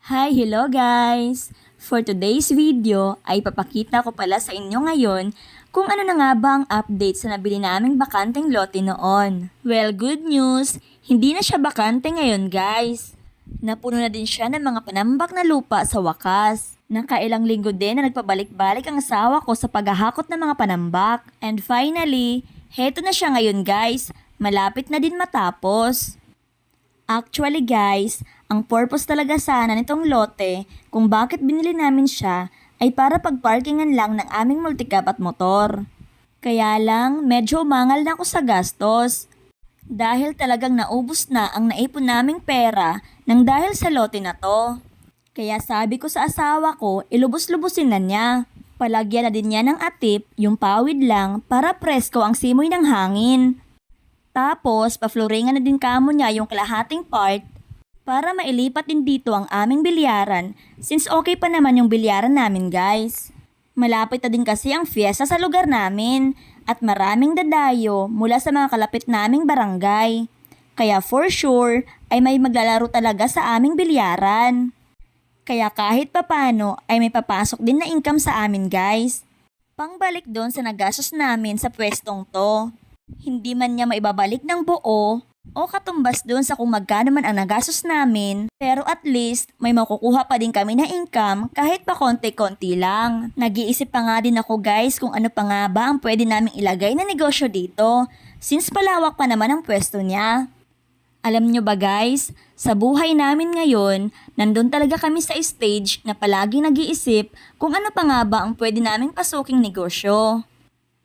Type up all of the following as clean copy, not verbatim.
Hi, hello guys! For today's video ay papakita ko pala sa inyo ngayon kung ano na nga ba ang update sa nabili naming bakanteng lote noon. Well, good news, hindi na siya bakante ngayon guys. Napuno na din siya ng mga panambak na lupa sa wakas. Nakailang linggo din na nagpabalik-balik ang asawa ko sa paghahakot ng mga panambak. And finally, heto na siya ngayon guys, malapit na din matapos. Actually guys, ang purpose talaga sana nitong lote kung bakit binili namin siya ay para pagparkingan lang ng aming multicab at motor. Kaya lang, medyo umangal na ako sa gastos. Dahil talagang naubos na ang naipon naming pera nang dahil sa lote na to. Kaya sabi ko sa asawa ko, ilubos-lubusin na niya. Palagyan na din niya ng atip, yung pawid lang para presko ang simoy ng hangin. Tapos, pa-flooringan na din kamo niya yung kalahating part para mailipat din dito ang aming bilyaran since okay pa naman yung bilyaran namin guys. Malapit na din kasi ang fiesta sa lugar namin at maraming dadayo mula sa mga kalapit naming barangay. Kaya for sure ay may maglalaro talaga sa aming bilyaran. Kaya kahit papano ay may papasok din na income sa amin guys. Pangbalik doon sa nagastos namin sa pwestong to. Hindi man niya maibabalik ng buo o katumbas doon sa kung magkano man ang nagastos namin, pero at least may makukuha pa din kami na income kahit pa konti-konti lang. Nag-iisip pa nga din ako guys kung ano pa nga ba ang pwede naming ilagay na negosyo dito since palawak pa naman ang pwesto niya. Alam nyo ba guys, sa buhay namin ngayon, nandun talaga kami sa stage na palaging nag-iisip kung ano pa nga ba ang pwede naming pasuking negosyo.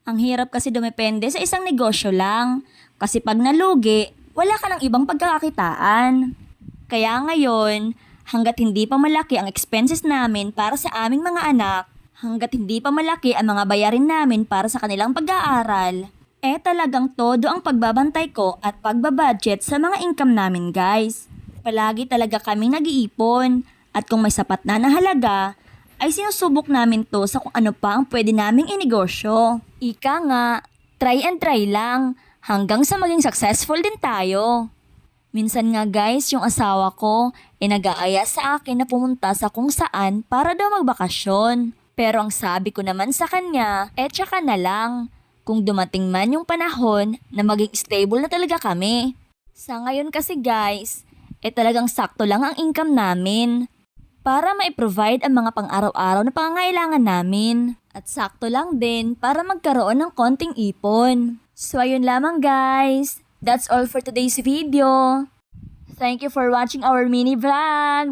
Ang hirap kasi dumepende sa isang negosyo lang. Kasi pag nalugi, wala ka ng ibang pagkakakitaan. Kaya ngayon, hanggat hindi pa malaki ang expenses namin para sa aming mga anak, hanggat hindi pa malaki ang mga bayarin namin para sa kanilang pag-aaral, talagang todo ang pagbabantay ko at pagbabudget sa mga income namin guys. Palagi talaga kami nag-iipon at kung may sapat na halaga, ay sinusubok namin to sa kung ano pa ang pwede naming inegosyo. Ika nga, try and try lang hanggang sa maging successful din tayo. Minsan nga guys, yung asawa ko nag-aaya sa akin na pumunta sa kung saan para daw magbakasyon. Pero ang sabi ko naman sa kanya, tsaka na lang. Kung dumating man yung panahon na maging stable na talaga kami. Sa ngayon kasi guys, talagang sakto lang ang income namin para ma-provide ang mga pang-araw-araw na pangangailangan namin. At sakto lang din para magkaroon ng konting ipon. So ayun lamang guys. That's all for today's video. Thank you for watching our mini vlog.